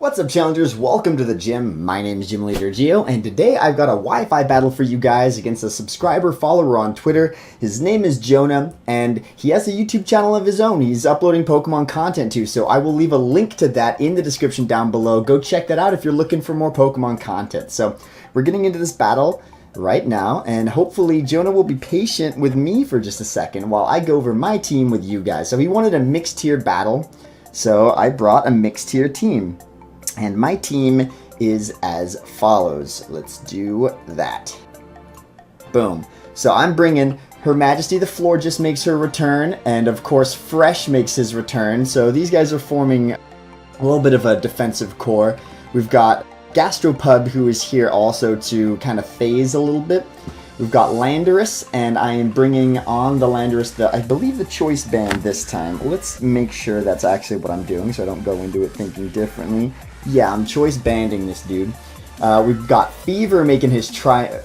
What's up, challengers? Welcome to the gym. My name is Gym Leader Gio, and today I've got a Wi-Fi battle for you guys against a subscriber follower on Twitter. His name is Jonah, and he has a YouTube channel of his own. He's uploading Pokemon content too, so I will leave a link to that in the description down below. Go check that out if you're looking for more Pokemon content. So we're getting into this battle right now, and hopefully Jonah will be patient with me for just a second while I go over my team with you guys. So he wanted a mixed tier battle, so I brought a mixed tier team. And my team is as follows. Let's do that. Boom. So I'm bringing Her Majesty the Floor just makes her return, and of course Fresh makes his return. So these guys are forming a little bit of a defensive core. We've got Gastropub, who is here also to kind of phase a little bit. We've got Landorus, and I am bringing on the Landorus, I believe the Choice Band this time. Let's make sure that's actually what I'm doing so I don't go into it thinking differently. Yeah, I'm choice banding this dude. We've got Fever making his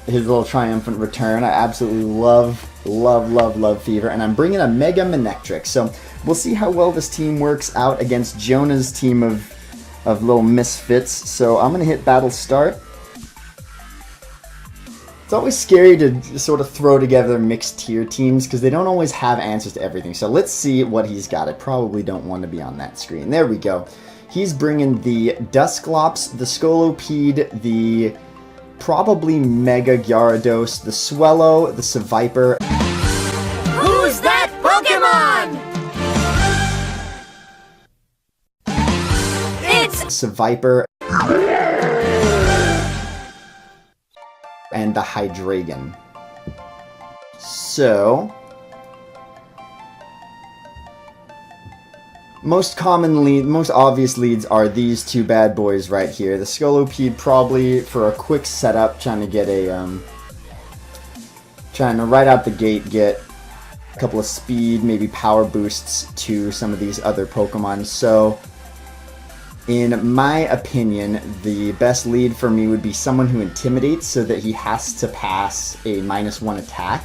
little triumphant return. I absolutely love Fever. And I'm bringing a Mega Manectric. So we'll see how well this team works out against Jonah's team of little misfits. So I'm going to hit battle start. It's always scary to sort of throw together mixed tier teams because they don't always have answers to everything. So let's see what he's got. I probably don't want to be on that screen. There we go. He's bringing the Dusclops, the Scolopede, the probably Mega Gyarados, the Swellow, the Seviper. Who's that Pokemon? It's Seviper and the Hydreigon. So most obvious leads are these two bad boys right here. The Scolopede probably for a quick setup, trying to right out the gate get a couple of speed, maybe power boosts to some of these other Pokemon. So in my opinion, the best lead for me would be someone who intimidates so that he has to pass a -1 attack,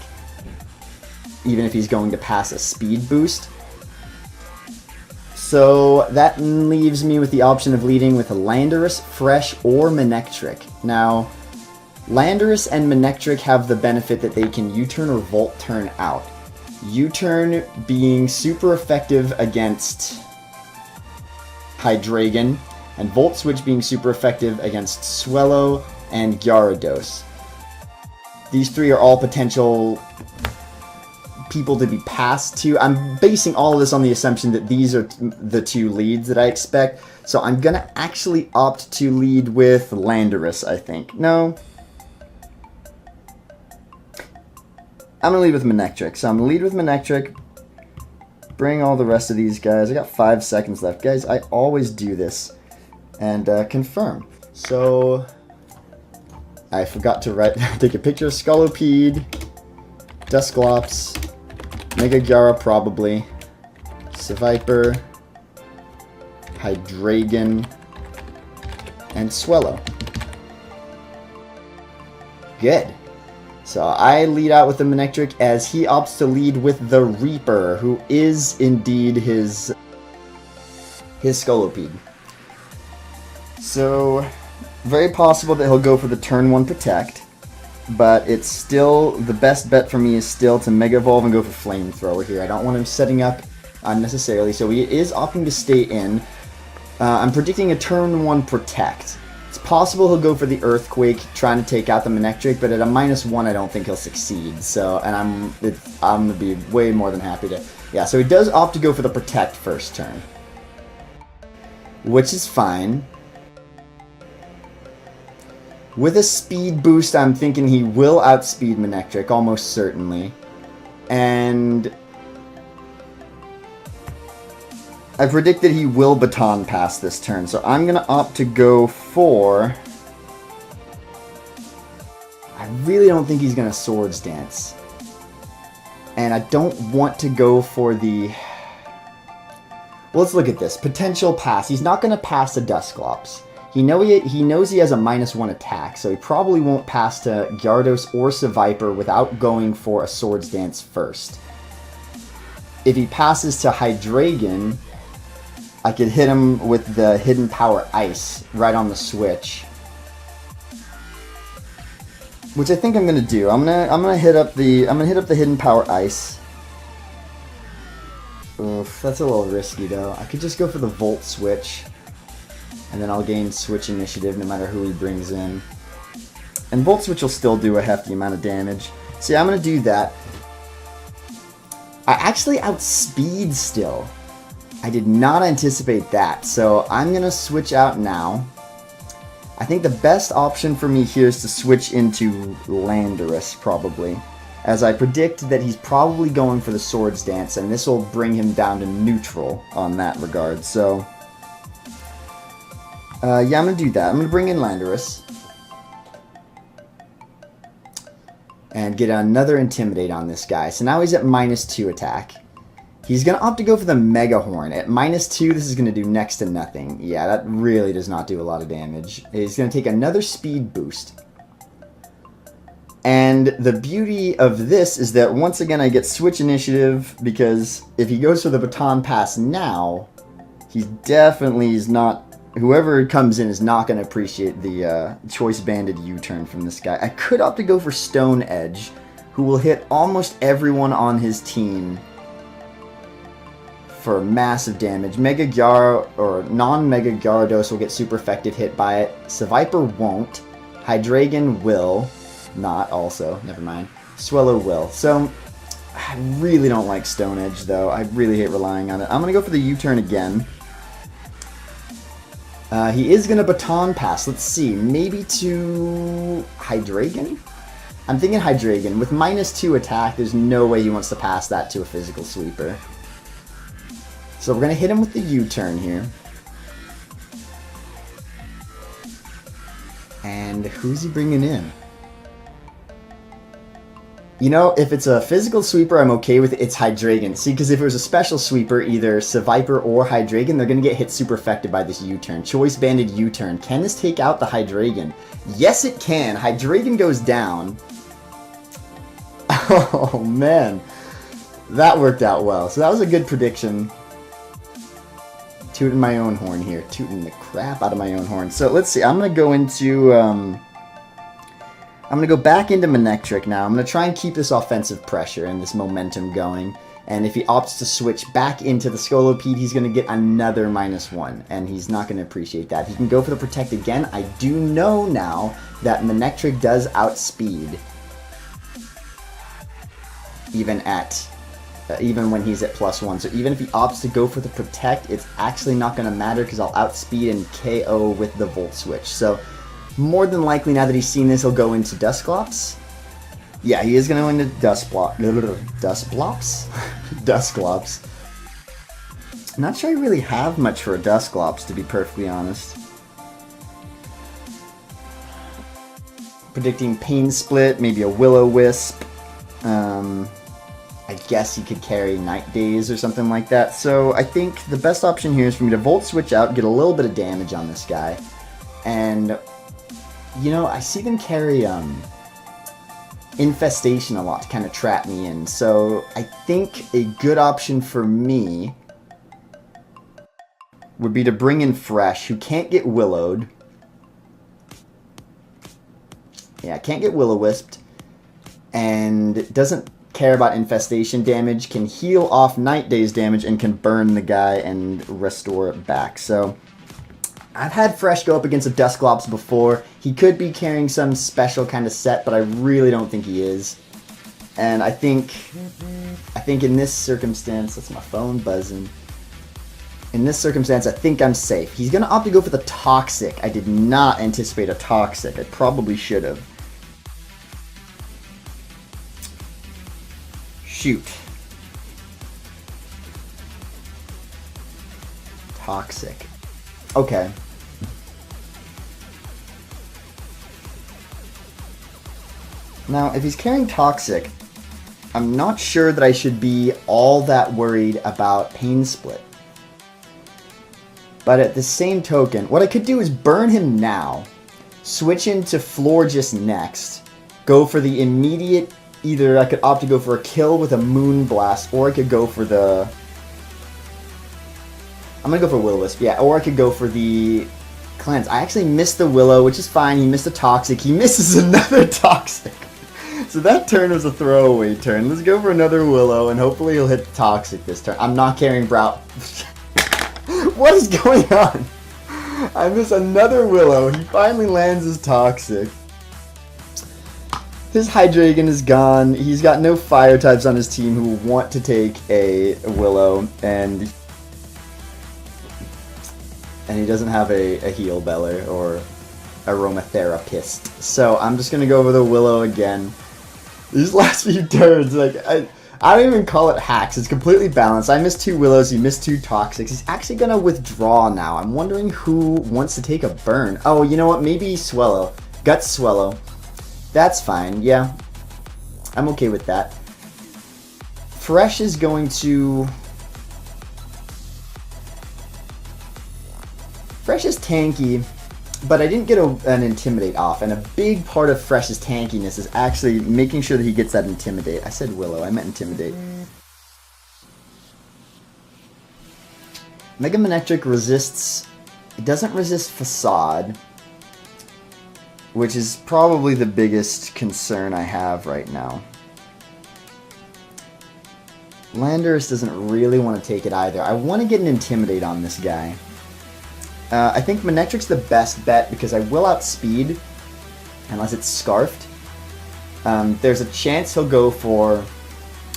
even if he's going to pass a speed boost. So that leaves me with the option of leading with a Landorus, Fresh, or Manectric. Now, Landorus and Manectric have the benefit that they can U-turn or Volt Turn out. U-turn being super effective against Hydreigon, and Volt Switch being super effective against Swellow and Gyarados. These three are all potential people to be passed to. I'm basing all of this on the assumption that these are the two leads that I expect, so I'm gonna actually opt to lead with Landorus, I think. No, I'm gonna lead with Manectric. So I'm gonna lead with Manectric, bring all the rest of these guys. I got 5 seconds left. Guys, I always do this, and confirm. So I forgot to take a picture of Scolopede, Dusclops, Mega Gyara probably, Seviper, Hydreigon, and Swellow. Good. So I lead out with the Manectric as he opts to lead with the Reaper, who is indeed his Scolopede. So very possible that he'll go for the turn 1 Protect. But it's still, the best bet for me is still to Mega Evolve and go for Flamethrower here. I don't want him setting up unnecessarily, so he is opting to stay in. I'm predicting a turn 1 Protect. It's possible he'll go for the Earthquake, trying to take out the Manectric, but at a -1 I don't think he'll succeed. So, and I'm going to be way more than happy to... Yeah, so he does opt to go for the Protect first turn, which is fine. With a speed boost, I'm thinking he will outspeed Manectric, almost certainly. And I predict that he will Baton Pass this turn, so I'm going to opt to go for... I really don't think he's going to Swords Dance. And I don't want to go for the... Well, let's look at this. Potential pass. He's not going to pass the Dusclops. He knows he has a -1 attack, so he probably won't pass to Gyarados or Seviper without going for a Swords Dance first. If he passes to Hydreigon, I could hit him with the Hidden Power Ice right on the switch. Which I think I'm gonna do. I'm gonna hit up the Hidden Power Ice. Oof, that's a little risky though. I could just go for the Volt Switch, and then I'll gain Switch Initiative no matter who he brings in. And Volt Switch will still do a hefty amount of damage. So yeah, I'm gonna do that. I actually outspeed still. I did not anticipate that, so I'm gonna switch out now. I think the best option for me here is to switch into Landorus, probably, as I predict that he's probably going for the Swords Dance, and this will bring him down to neutral on that regard. So, yeah, I'm going to do that. I'm going to bring in Landorus and get another Intimidate on this guy. So now he's at -2 attack. He's going to opt to go for the Mega Horn. At -2, this is going to do next to nothing. Yeah, that really does not do a lot of damage. He's going to take another speed boost. And the beauty of this is that once again I get Switch Initiative, because if he goes for the Baton Pass now, he's definitely not... Whoever comes in is not going to appreciate the Choice Banded U-turn from this guy. I could opt to go for Stone Edge, who will hit almost everyone on his team for massive damage. Mega Gyar or non-Mega Gyarados will get super effective hit by it. Seviper won't. Hydreigon will not also. Never mind. Swellow will. So I really don't like Stone Edge though. I really hate relying on it. I'm gonna go for the U-turn again. He is gonna Baton Pass. Let's see. Maybe to Hydreigon? I'm thinking Hydreigon. With -2 attack, there's no way he wants to pass that to a physical sweeper. So we're going to hit him with the U-turn here. And who's he bringing in? You know, if it's a physical sweeper, I'm okay with it. It's Hydreigon. See, because if it was a special sweeper, either Seviper or Hydreigon, they're going to get hit super affected by this U-turn. Choice Banded U-turn. Can this take out the Hydreigon? Yes, it can. Hydreigon goes down. Oh, man. That worked out well. So that was a good prediction. Tooting my own horn here. Tooting the crap out of my own horn. So let's see. I'm going to go into... I'm going to go back into Manectric now. I'm going to try and keep this offensive pressure and this momentum going. And if he opts to switch back into the Scolipede, he's going to get another -1. And he's not going to appreciate that. He can go for the Protect again. I do know now that Manectric does outspeed. Even when he's at +1. So even if he opts to go for the Protect, it's actually not going to matter because I'll outspeed and KO with the Volt Switch. So more than likely, now that he's seen this, he'll go into Dusclops. Yeah, he is going to go into Dusclops? Dusclops. I'm not sure I really have much for a Dusclops, to be perfectly honest. Predicting Pain Split, maybe a Will-O-Wisp. I guess he could carry Night Daze or something like that. So I think the best option here is for me to Volt Switch out, get a little bit of damage on this guy. And, you know, I see them carry Infestation a lot to kind of trap me in. So I think a good option for me would be to bring in Fresh, who can't get Willowed. Yeah, can't get Will-O-Wisped. And doesn't care about infestation damage, can heal off Night Daze damage, and can burn the guy and restore it back. So I've had Fresh go up against a Dusclops before. He could be carrying some special kind of set, but I really don't think he is. And I think in this circumstance, that's my phone buzzing. In this circumstance, I think I'm safe. He's going to opt to go for the Toxic. I did not anticipate a Toxic. I probably should have. Shoot. Toxic. Okay. Now, if he's carrying Toxic, I'm not sure that I should be all that worried about Pain Split. But at the same token, what I could do is burn him now, switch into Florges next, go for the immediate... Either I could opt to go for a kill with a Moon Blast, or I could go for the I'm gonna go for Will-O-Wisp, yeah, or I could go for the Cleanse. I actually missed the Willow, which is fine. He missed a Toxic. He misses another Toxic. So that turn was a throwaway turn. Let's go for another Willow, and hopefully he'll hit Toxic this turn. I'm not carrying Brow. What is going on? I miss another Willow. He finally lands his Toxic. His Hydreigon is gone. He's got no Fire types on his team who want to take a Willow, and he doesn't have a Heal Beller or Aromatherapist. So I'm just gonna go over the Willow again. These last few turns, like I don't even call it hacks. It's completely balanced. I missed 2 Willows. He missed 2 Toxics. He's actually gonna withdraw now. I'm wondering who wants to take a burn. Oh, you know what? Maybe Swellow. Guts Swellow. That's fine. Yeah, I'm okay with that. Fresh is going to. Fresh is tanky, but I didn't get an Intimidate off, and a big part of Fresh's tankiness is actually making sure that he gets that Intimidate. I said Willow, I meant Intimidate. Mega Manectric resists... It doesn't resist Facade, which is probably the biggest concern I have right now. Landorus doesn't really want to take it either. I want to get an Intimidate on this guy. I think Manectric's the best bet because I will outspeed, unless it's Scarfed. There's a chance he'll go for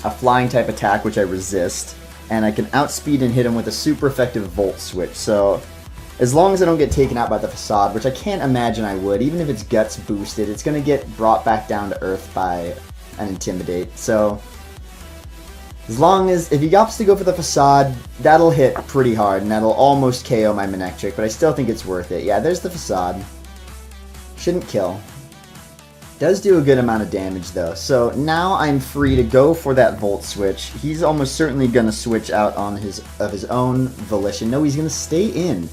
a flying type attack, which I resist, and I can outspeed and hit him with a super effective Volt Switch. So as long as I don't get taken out by the Facade, which I can't imagine I would, even if it's Guts boosted, it's going to get brought back down to Earth by an Intimidate. So as long as, if he opts to go for the Facade, that'll hit pretty hard, and that'll almost KO my Manectric, but I still think it's worth it. Yeah, there's the Facade. Shouldn't kill. Does do a good amount of damage, though. So now I'm free to go for that Volt Switch. He's almost certainly going to switch out on his own volition. No, he's going to stay in.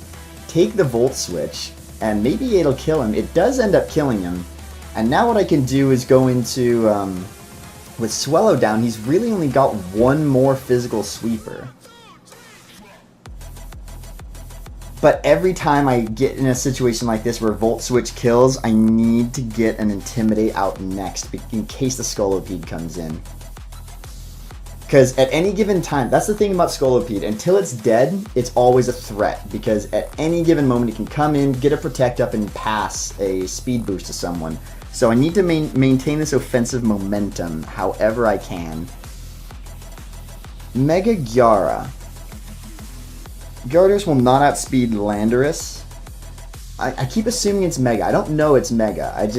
Take the Volt Switch, and maybe it'll kill him. It does end up killing him. And now what I can do is go into... with Swellow down, he's really only got one more physical sweeper. But every time I get in a situation like this where Volt Switch kills, I need to get an Intimidate out next in case the Scolipede comes in. Because at any given time, that's the thing about Scolipede, until it's dead, it's always a threat. Because at any given moment it can come in, get a Protect up, and pass a speed boost to someone. So I need to maintain this offensive momentum however I can. Mega Gyara. Gyarados will not outspeed Landorus. I keep assuming it's Mega. I don't know it's Mega. It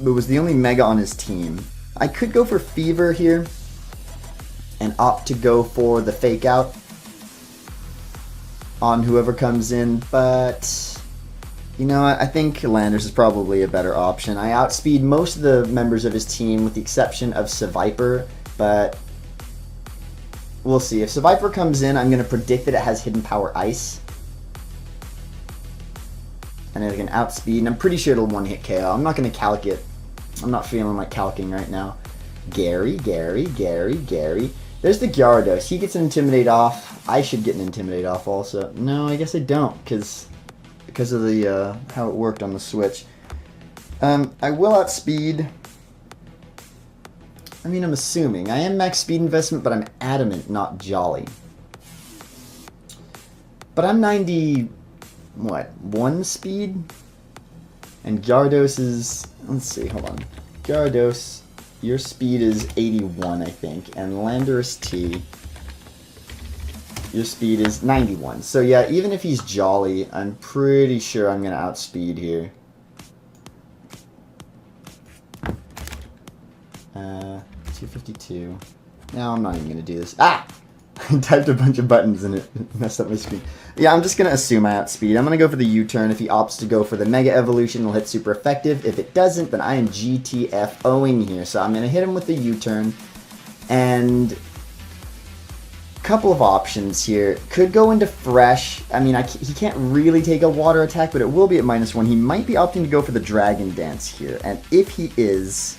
was the only Mega on his team. I could go for Fever here and opt to go for the Fake Out on whoever comes in, but you know, I think Landorus is probably a better option. I outspeed most of the members of his team with the exception of Seviper, but we'll see. If Seviper comes in, I'm going to predict that it has Hidden Power Ice. And I can outspeed, and I'm pretty sure it'll one-hit KO. I'm not going to calc it. I'm not feeling like calcing right now. Gary. There's the Gyarados. He gets an Intimidate off. I should get an Intimidate off also. No, I guess I don't, because of the how it worked on the Switch. I will outspeed. I mean, I'm assuming. I am max speed investment, but I'm adamant, not jolly. But I'm 90, what, 1 speed? And Gyarados is, let's see, hold on. Gyarados, your speed is 81, I think. And Landorus T, your speed is 91. So yeah, even if he's jolly, I'm pretty sure I'm going to outspeed here. 252. No, I'm not even going to do this. Ah! I typed a bunch of buttons and it messed up my screen. Yeah, I'm just going to assume I outspeed. I'm going to go for the U-turn. If he opts to go for the Mega Evolution, it'll hit super effective. If it doesn't, then I am GTFOing here. So I'm going to hit him with the U-turn. And couple of options here. Could go into Fresh. I mean, he can't really take a water attack, but it will be at -1. He might be opting to go for the Dragon Dance here. And if he is,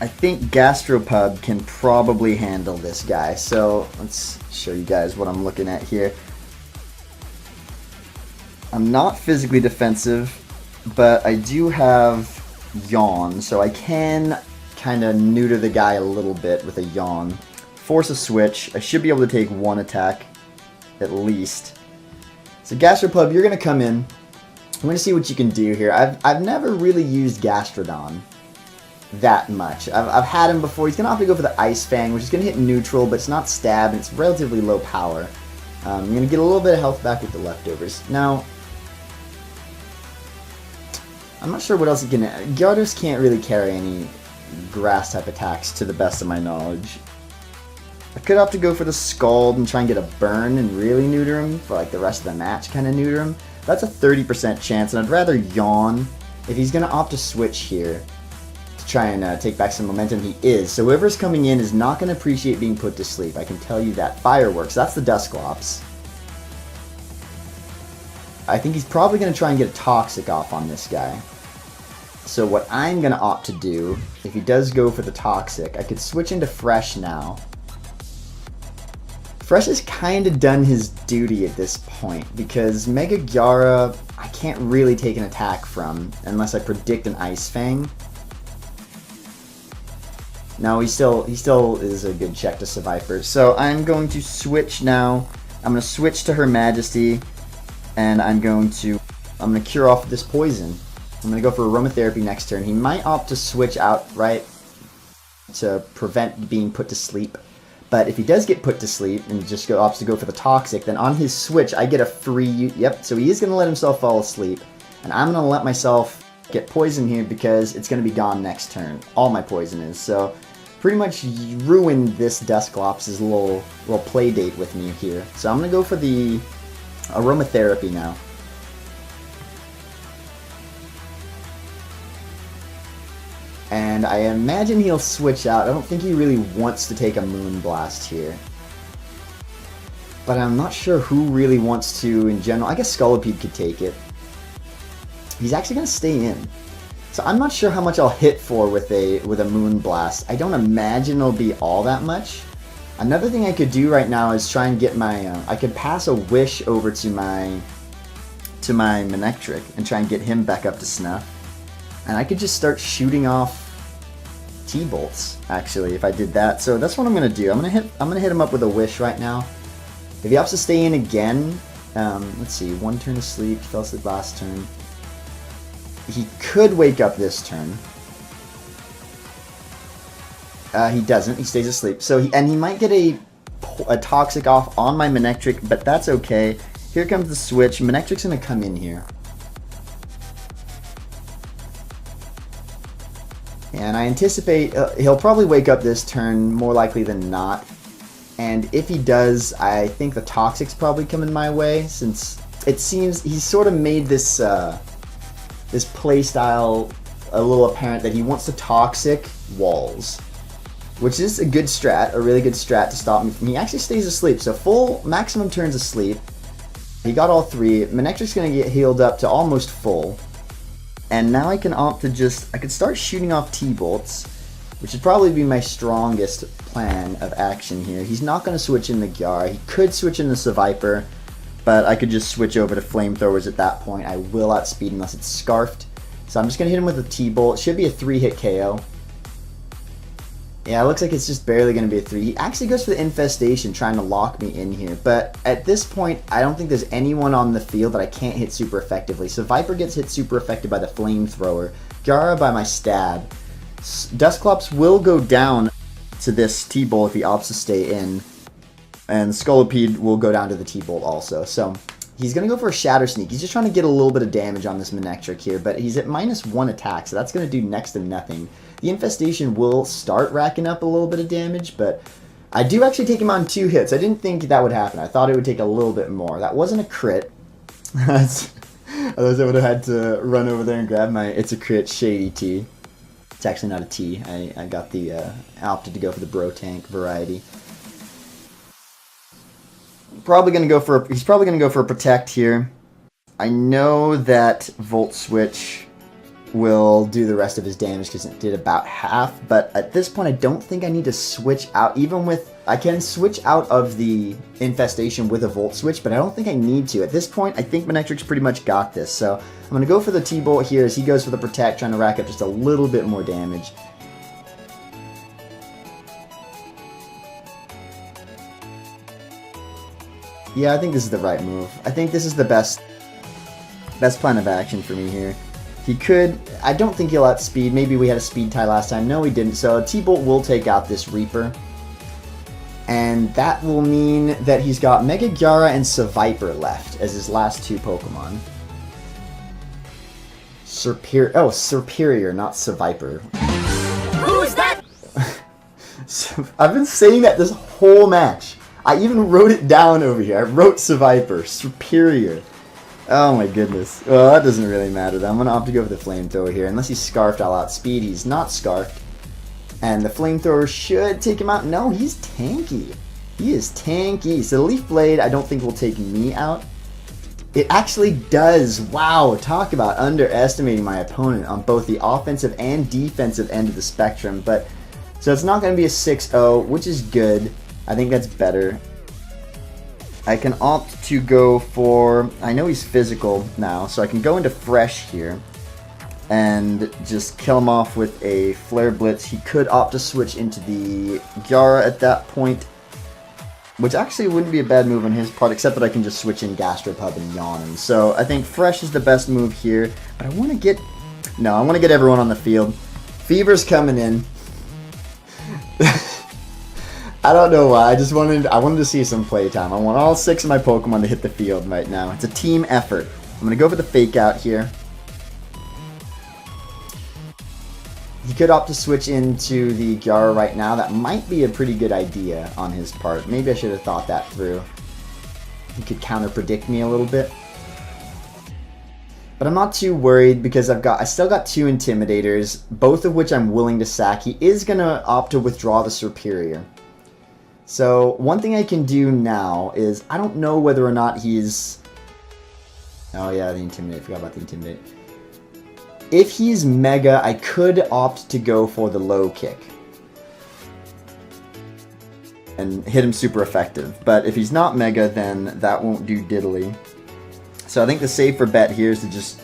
I think Gastropub can probably handle this guy. So let's show you guys what I'm looking at here. I'm not physically defensive, but I do have Yawn, so I can kind of neuter the guy a little bit with a Yawn. Force a switch. I should be able to take one attack, at least. So Gastropub, you're going to come in. I'm going to see what you can do here. I've never really used Gastrodon that much. I've had him before. He's going to have to go for the Ice Fang, which is going to hit neutral, but it's not stab, and it's relatively low power. You're going to get a little bit of health back with the leftovers. Now, I'm not sure what else he can... Gyarados can't really carry any grass-type attacks, to the best of my knowledge. I could have to go for the Scald and try and get a burn and really neuter him, for like the rest of the match kind of neuter him. That's a 30% chance, and I'd rather Yawn if he's going to opt to switch here to try and take back some momentum. He is. So whoever's coming in is not going to appreciate being put to sleep. I can tell you that. Fireworks. That's the Dusclops. I think he's probably going to try and get a Toxic off on this guy. So what I'm going to opt to do, if he does go for the Toxic, I could switch into Fresh now. Fresh has kind of done his duty at this point, because Mega Gyara, I can't really take an attack from, unless I predict an Ice Fang. No, he still is a good check to Seviper. So I'm going to switch now. I'm going to switch to Her Majesty. And I'm going to cure off this poison. I'm going to go for Aromatherapy next turn. He might opt to switch outright to prevent being put to sleep. But if he does get put to sleep and just opts to go for the Toxic, then on his switch I get a free... Yep, so he is going to let himself fall asleep. And I'm going to let myself get poison here because it's going to be gone next turn. All my poison is. So pretty much ruined this Dusclops' little play date with me here. So I'm going to go for the Aromatherapy now. And I imagine he'll switch out. I don't think he really wants to take a Moonblast here. But I'm not sure who really wants to in general. I guess Scolipede could take it. He's actually going to stay in. So I'm not sure how much I'll hit for with a Moonblast. I don't imagine it'll be all that much. Another thing I could do right now is try and get my... I could pass a Wish over to my Manectric and try and get him back up to snuff. And I could just start shooting off T-Bolts, actually, if I did that. So that's what I'm gonna do. I'm gonna hit him up with a Wish right now. If he opts to stay in again, let's see, one turn of sleep, fell asleep last turn. He could wake up this turn. He doesn't. He stays asleep. So he might get a Toxic off on my Manectric, but that's okay. Here comes the switch. Manectric's gonna come in here. And I anticipate he'll probably wake up this turn, more likely than not. And if he does, I think the Toxic's probably coming my way, since it seems he's sort of made this this playstyle a little apparent that he wants to Toxic Walls, which is a good strat, a really good strat to stop me from... He actually stays asleep, so full maximum turns asleep. He got all three. Manectric's going to get healed up to almost full. And now I can opt to just... I could start shooting off T-Bolts, which would probably be my strongest plan of action here. He's not going to switch in the Gyara. He could switch in the Seviper, but I could just switch over to Flamethrowers at that point. I will outspeed unless it's Scarfed. So I'm just going to hit him with a T-Bolt. It should be a 3-hit KO. Yeah, it looks like it's just barely going to be a 3. He actually goes for the Infestation, trying to lock me in here. But at this point, I don't think there's anyone on the field that I can't hit super effectively. So Viper gets hit super effective by the Flamethrower. Gyara by my Stab. Dusclops will go down to this T-Bolt if he opts to stay in. And Scolipede will go down to the T-Bolt also. So he's going to go for a Shatter Sneak. He's just trying to get a little bit of damage on this Manectric here. But he's at -1 attack, so that's going to do next to nothing. The Infestation will start racking up a little bit of damage, but I do actually take him on 2 hits. I didn't think that would happen. I thought it would take a little bit more. That wasn't a crit. Otherwise I would have had to run over there and grab my It's a Crit Shady Tea. It's actually not a tea. I got the opted to go for the Bro Tank variety. He's probably gonna go for a Protect here. I know that Volt Switch will do the rest of his damage because it did about half. But at this point, I don't think I need to switch out. Even with, I can switch out of the infestation with a Volt Switch, but I don't think I need to. At this point, I think Manectric's pretty much got this. So I'm going to go for the T-Bolt here as he goes for the Protect, trying to rack up just a little bit more damage. Yeah, I think this is the right move. I think this is the best plan of action for me here. He could, I don't think he'll outspeed. Maybe we had a speed tie last time. No, he didn't. So T-Bolt will take out this Reaper. And that will mean that he's got Mega Gyara and Seviper left as his last two Pokemon. Superior, not Seviper. Who's that? I've been saying that this whole match. I even wrote it down over here. I wrote Seviper, Superior. Oh my goodness. Well, that doesn't really matter. I'm going to opt to go for the Flamethrower here. Unless he's Scarfed, I'll outspeed. He's not Scarfed. And the Flamethrower should take him out. No, he's tanky. He is tanky. So the Leaf Blade, I don't think will take me out. It actually does. Wow, talk about underestimating my opponent on both the offensive and defensive end of the spectrum. But so it's not going to be a 6-0, which is good. I think that's better. I can opt to go for, I know he's physical now, so I can go into Fresh here and just kill him off with a Flare Blitz. He could opt to switch into the Gyara at that point, which actually wouldn't be a bad move on his part, except that I can just switch in Gastropub and yawn him. So I think Fresh is the best move here, but I want to get, no, I want to get everyone on the field. Fever's coming in. I don't know why. I wanted to see some playtime. I want all 6 of my Pokemon to hit the field right now. It's a team effort. I'm going to go for the Fake Out here. He could opt to switch into the Gyara right now. That might be a pretty good idea on his part. Maybe I should have thought that through. He could counter-predict me a little bit. But I'm not too worried because I still got 2 Intimidators, both of which I'm willing to sack. He is going to opt to withdraw the Superior. So one thing I can do now is, I don't know whether or not he's... Oh yeah, the Intimidate. I forgot about the Intimidate. If he's Mega, I could opt to go for the Low Kick and hit him super effective. But if he's not Mega, then that won't do diddly. So I think the safer bet here is to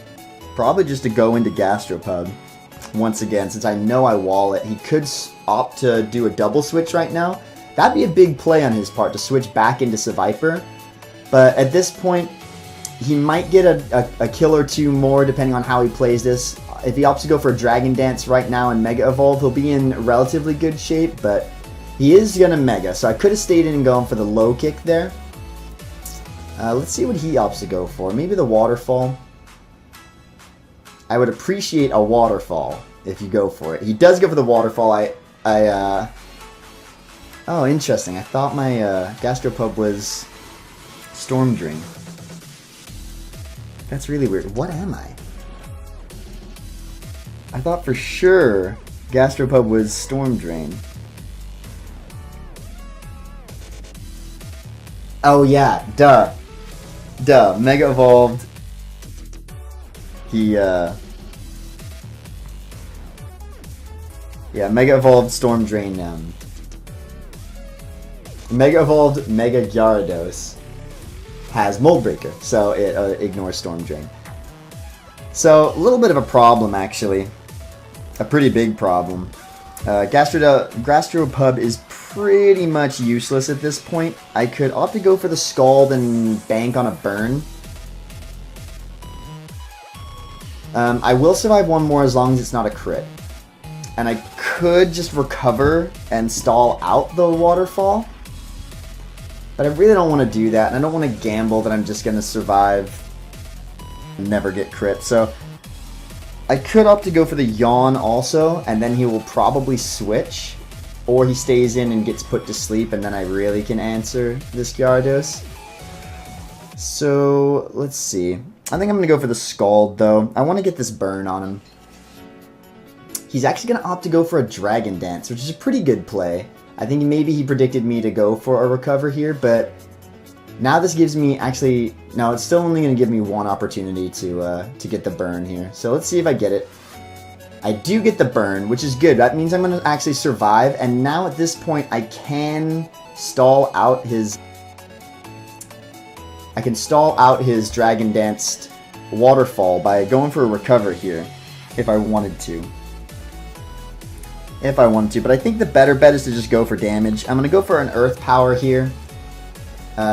probably just to go into Gastropub once again, since I know I wall it. He could opt to do a double switch right now. That'd be a big play on his part to switch back into Seviper. But at this point, he might get a kill or 2 more depending on how he plays this. If he opts to go for a Dragon Dance right now and Mega Evolve, he'll be in relatively good shape, but he is going to Mega. So I could have stayed in and gone for the Low Kick there. Let's see what he opts to go for. Maybe the Waterfall. I would appreciate a Waterfall if you go for it. He does go for the Waterfall. Oh, interesting. I thought my Gastropub was Storm Drain. That's really weird. What am I? I thought for sure Gastropub was Storm Drain. Oh yeah, duh. Mega Evolved. He, yeah, Mega Evolved Storm Drain. Mega Evolved Mega Gyarados has Mold Breaker, so it ignores Storm Drain. So, a little bit of a problem, actually. A pretty big problem. Gastropub is pretty much useless at this point. I could opt to go for the Scald and bank on a burn. I will survive one more as long as it's not a crit. And I could just recover and stall out the Waterfall. But I really don't want to do that, and I don't want to gamble that I'm just going to survive and never get crit. So I could opt to go for the Yawn also, and then he will probably switch. Or he stays in and gets put to sleep, and then I really can answer this Gyarados. So, let's see. I think I'm going to go for the Scald, though. I want to get this burn on him. He's actually going to opt to go for a Dragon Dance, which is a pretty good play. I think maybe he predicted me to go for a recover here, but now this gives me no, it's still only going to give me one opportunity to get the burn here. So let's see if I get it. I do get the burn, which is good. That means I'm going to actually survive. And now at this point, I can stall out his... I can stall out his Dragon Danced Waterfall by going for a recover here, if I wanted to. But I think the better bet is to just go for damage. I'm going to go for an Earth Power here.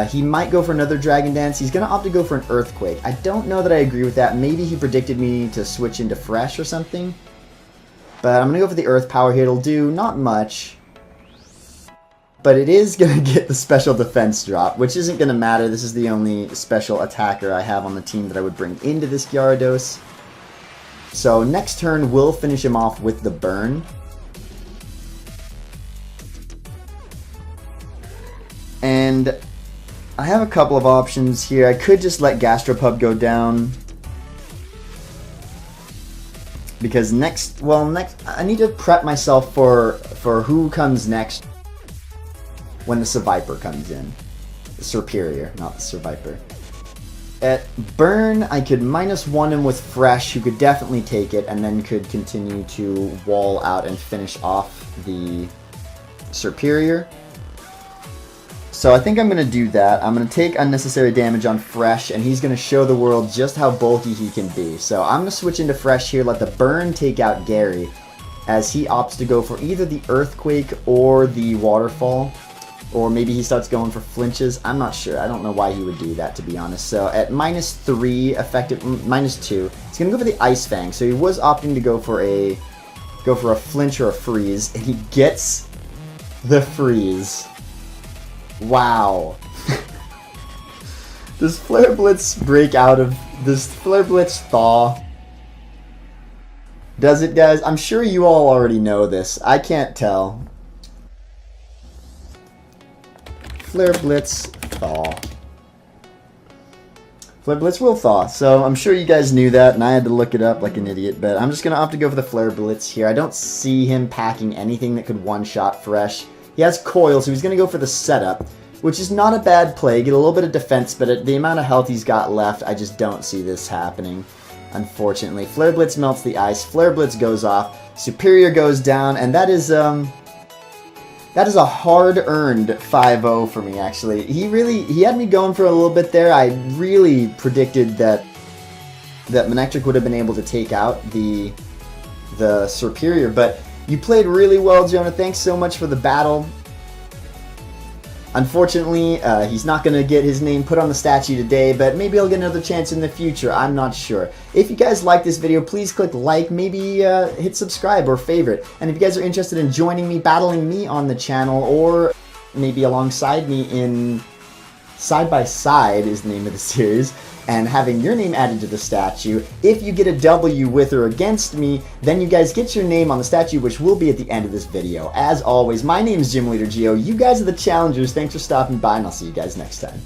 He might go for another Dragon Dance. He's going to opt to go for an Earthquake. I don't know that I agree with that. Maybe he predicted me to switch into Fresh or something. But I'm going to go for the Earth Power here. It'll do not much. But it is going to get the special defense drop, which isn't going to matter. This is the only special attacker I have on the team that I would bring into this Gyarados. So next turn, we'll finish him off with the burn. And I have a couple of options here. I could just let Gastropub go down. Because next I need to prep myself for who comes next when the Survivor comes in. The Serperior, not the Survivor. At Burn, I could -1 him with Fresh, who could definitely take it, and then could continue to wall out and finish off the Serperior. So I think I'm going to do that. I'm going to take unnecessary damage on Fresh, and he's going to show the world just how bulky he can be. So I'm going to switch into Fresh here, let the Burn take out Gary, as he opts to go for either the Earthquake or the Waterfall. Or maybe he starts going for flinches. I'm not sure. I don't know why he would do that, to be honest. So at -3, effective -2, he's going to go for the Ice Fang. So he was opting to go for a flinch or a freeze, and he gets the freeze. Wow. Does Flare Blitz break out of... Does Flare Blitz thaw? Does it, guys? I'm sure you all already know this. I can't tell. Flare Blitz thaw. Flare Blitz will thaw, so I'm sure you guys knew that, and I had to look it up like an idiot, but I'm just going to opt to go for the Flare Blitz here. I don't see him packing anything that could one-shot Fresh. He has Coil, so he's going to go for the setup, which is not a bad play. Get a little bit of defense, but at the amount of health he's got left, I just don't see this happening, unfortunately. Flare Blitz melts the ice. Flare Blitz goes off. Superior goes down, and that is a hard-earned 5-0 for me, actually. He had me going for a little bit there. I really predicted that Manectric would have been able to take out the Superior, but you played really well, Jonah. Thanks so much for the battle. Unfortunately, he's not going to get his name put on the statue today, but maybe he'll get another chance in the future. I'm not sure. If you guys like this video, please click like, maybe hit subscribe or favorite. And if you guys are interested in joining me, battling me on the channel, or maybe alongside me in Side by Side is the name of the series, and having your name added to the statue, if you get a W with or against me, then you guys get your name on the statue, which will be at the end of this video. As always, my name is Gym Leader Geo. You guys are the challengers. Thanks for stopping by, and I'll see you guys next time.